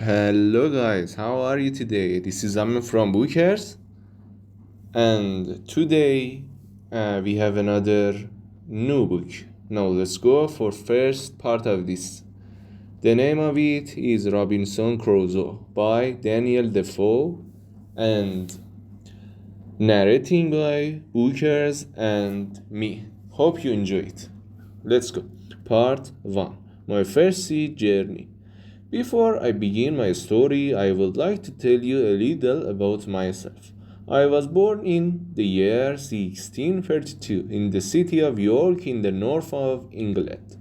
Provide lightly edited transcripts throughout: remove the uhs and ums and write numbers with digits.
Hello guys, how are you today? This is Amin from Bookers, and today we have another new book. Now let's go for first part of this. The name of it is Robinson Crusoe by Daniel Defoe and narrating by Bookers and me. Hope you enjoy it. Let's go. Part 1. My first sea journey. Before I begin my story, I would like to tell you a little about myself. I was born in the year 1632 in the city of York in the north of England.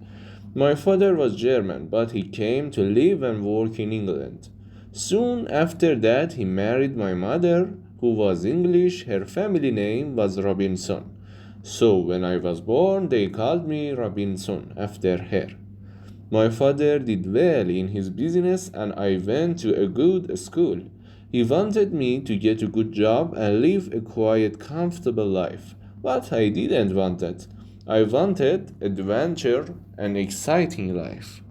My father was German, but he came to live and work in England. Soon after that, he married my mother, who was English. Her family name was Robinson. So when I was born, they called me Robinson after her. My father did well in his business and I went to a good school. He wanted me to get a good job and live a quiet, comfortable life. But I didn't want that. I wanted adventure and exciting life.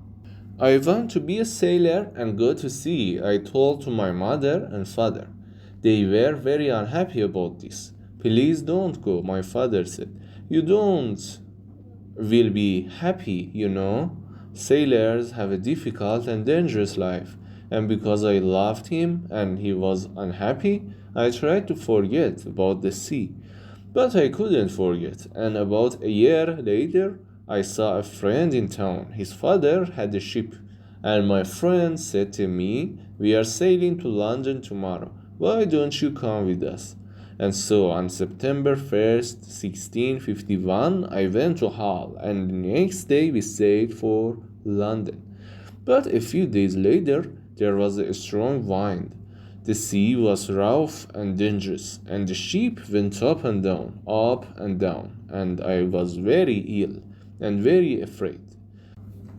I want to be a sailor and go to sea, I told to my mother and father. They were very unhappy about this. Please don't go, my father said. You don't will be happy, you know. Sailors have a difficult and dangerous life, and because I loved him and he was unhappy, I tried to forget about the sea. But I couldn't forget, and about a year later, I saw a friend in town. His father had a ship, and my friend said to me, "We are sailing to London tomorrow. Why don't you come with us?" And so on September 1st, 1651, I went to Hull, and the next day we sailed for London. But a few days later, there was a strong wind. The sea was rough and dangerous, and the ship went up and down, and I was very ill and very afraid.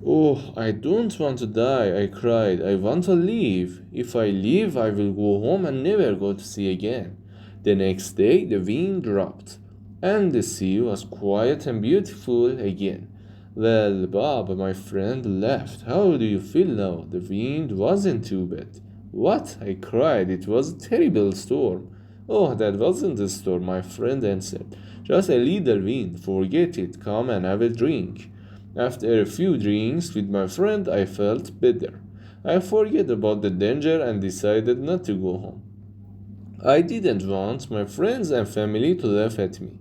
Oh, I don't want to die, I cried. I want to live. If I live, I will go home and never go to sea again. The next day, the wind dropped, and the sea was quiet and beautiful again. Well, Bob, my friend laughed. How do you feel now? The wind wasn't too bad. What? I cried. It was a terrible storm. Oh, that wasn't a storm, my friend answered. Just a little wind. Forget it. Come and have a drink. After a few drinks with my friend, I felt better. I forgot about the danger and decided not to go home. I didn't want my friends and family to laugh at me.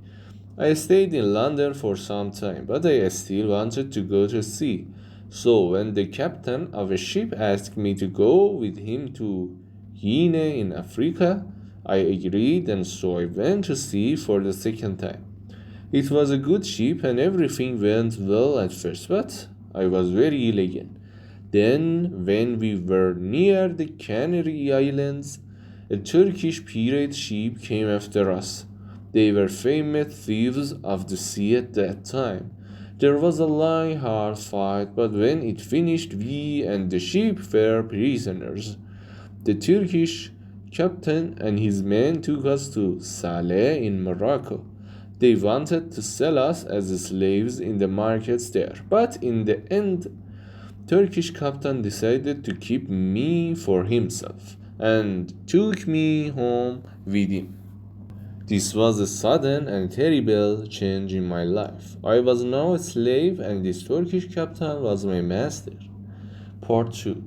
I stayed in London for some time, but I still wanted to go to sea. So when the captain of a ship asked me to go with him to Guinea in Africa, I agreed, and so I went to sea for the second time. It was a good ship and everything went well at first, but I was very ill again. Then, when we were near the Canary Islands, a Turkish pirate ship came after us. They were famous thieves of the sea at that time. There was a long, hard fight, but when it finished, we and the ship were prisoners. The Turkish captain and his men took us to Saleh in Morocco. They wanted to sell us as slaves in the markets there, but in the end, Turkish captain decided to keep me for himself and took me home with him. This was a sudden and terrible change in my life. I was now a slave and this Turkish captain was my master. Part 2.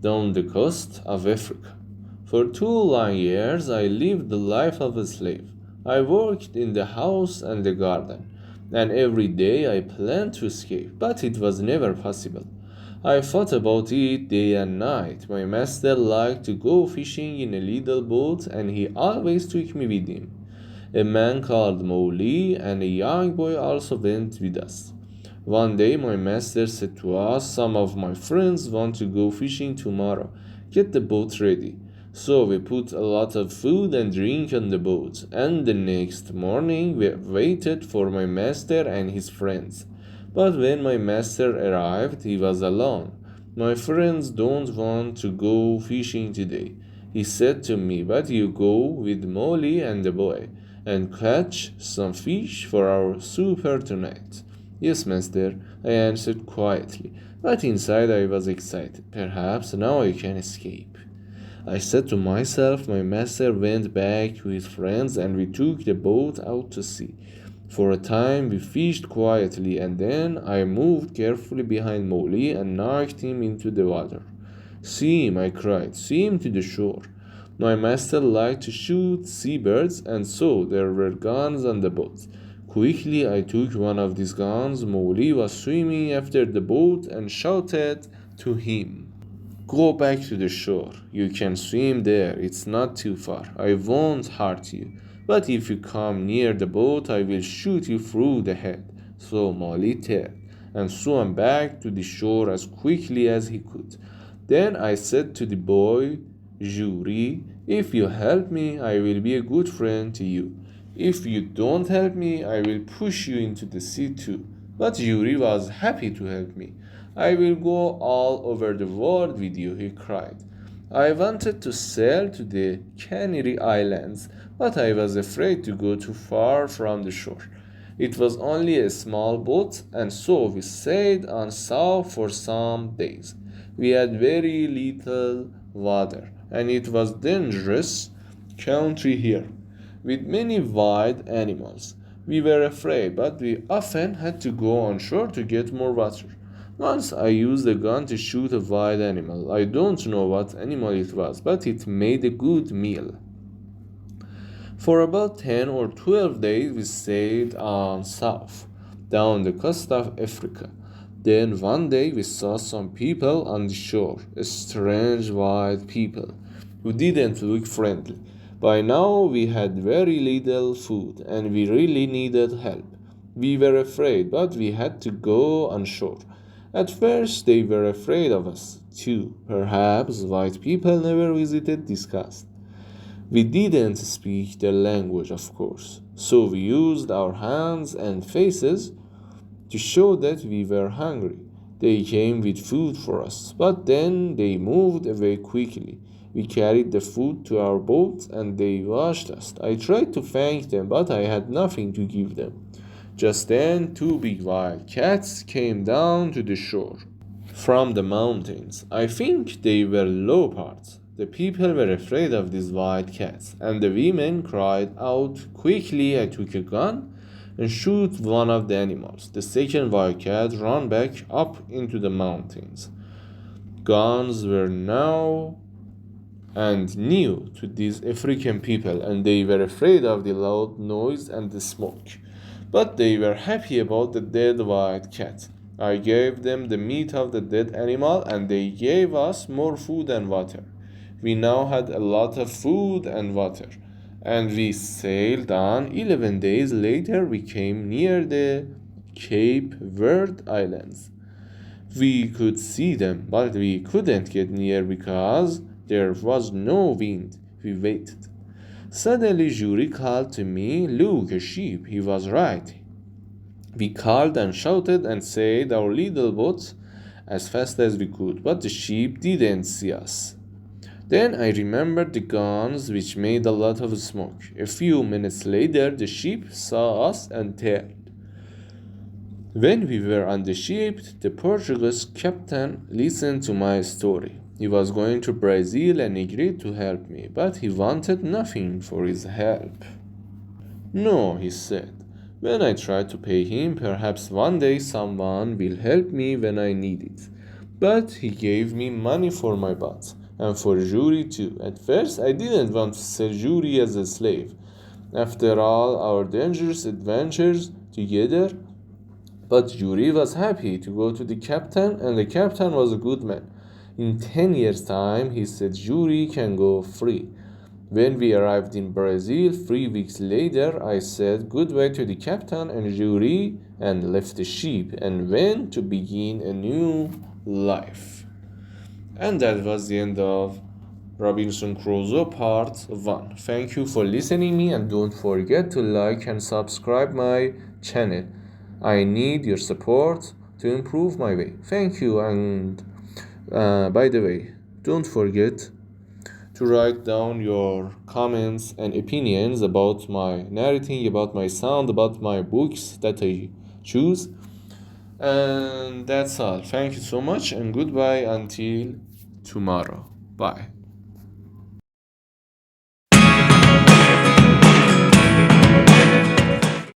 Down the coast of Africa. For 2 long years I lived the life of a slave. I worked in the house and the garden, and every day I planned to escape, but it was never possible. I thought about it day and night. My master liked to go fishing in a little boat, and he always took me with him. A man called Mowgli and a young boy also went with us. One day my master said to us, "Some of my friends want to go fishing tomorrow. Get the boat ready." So we put a lot of food and drink on the boat, and the next morning we waited for my master and his friends. But when my master arrived, he was alone. "My friends don't want to go fishing today," he said to me, "but you go with Molly and the boy and catch some fish for our supper tonight." "Yes, master," I answered quietly, but inside I was excited. Perhaps now I can escape. I said to myself, my master went back to his friends and we took the boat out to sea. For a time we fished quietly and then I moved carefully behind Mowgli and knocked him into the water. See him, I cried, see him to the shore. My master liked to shoot seabirds and so there were guns on the boat. Quickly I took one of these guns. Mowgli was swimming after the boat and shouted to him. Go back to the shore. You can swim there. It's not too far. I won't hurt you. But if you come near the boat, I will shoot you through the head. So Mowgli turned and swam back to the shore as quickly as he could. Then I said to the boy, Juri, if you help me, I will be a good friend to you. If you don't help me, I will push you into the sea too. But Yuri was happy to help me. I will go all over the world with you, he cried. I wanted to sail to the Canary Islands, but I was afraid to go too far from the shore. It was only a small boat, and so we sailed on south for some days. We had very little water, and it was dangerous country here with many wild animals. We were afraid, but we often had to go on shore to get more water. Once I used a gun to shoot a wild animal. I don't know what animal it was, but it made a good meal. For about 10 or 12 days we sailed on south, down the coast of Africa. Then one day we saw some people on the shore, strange wild people, who didn't look friendly. By now we had very little food and we really needed help. We were afraid, but we had to go on shore. At first they were afraid of us, too. Perhaps white people never visited this coast. We didn't speak their language, of course, so we used our hands and faces to show that we were hungry. They came with food for us, but then they moved away quickly. We carried the food to our boat and they washed us. I tried to thank them, but I had nothing to give them. Just then, two big wild cats came down to the shore from the mountains. I think they were leopards. The people were afraid of these wild cats, and the women cried out. Quickly, I took a gun and shot one of the animals. The second wild cat ran back up into the mountains. Guns were now and new to these African people, and they were afraid of the loud noise and the smoke. But they were happy about the dead wild cat. I gave them the meat of the dead animal, and they gave us more food and water. We now had a lot of food and water, and we sailed on. 11 days later, we came near the Cape Verde Islands. We could see them, but we couldn't get near because there was no wind. We waited. Suddenly, Juri called to me, Look, a sheep. He was right. We called and shouted and sailed our little boat as fast as we could, but the sheep didn't see us. Then I remembered the guns, which made a lot of smoke. A few minutes later, the sheep saw us and turned. When we were on the ship, the Portuguese captain listened to my story. He was going to Brazil and agreed to help me, but he wanted nothing for his help. No, he said. When I tried to pay him, perhaps one day someone will help me when I need it. But he gave me money for my boat, and for Juri too. At first, I didn't want to sell Juri as a slave. After all our dangerous adventures together, but Juri was happy to go to the captain, and the captain was a good man. In 10 years' time, he said Juri can go free. When we arrived in Brazil 3 weeks later, I said goodbye to the captain and Juri and left the ship and went to begin a new life. And that was the end of Robinson Crusoe Part 1. Thank you for listening me and don't forget to like and subscribe my channel. I need your support to improve my way. Thank you, and by the way, don't forget to write down your comments and opinions about my narrating, about my sound, about my books that I choose. And that's all. Thank you so much and goodbye until tomorrow. Bye.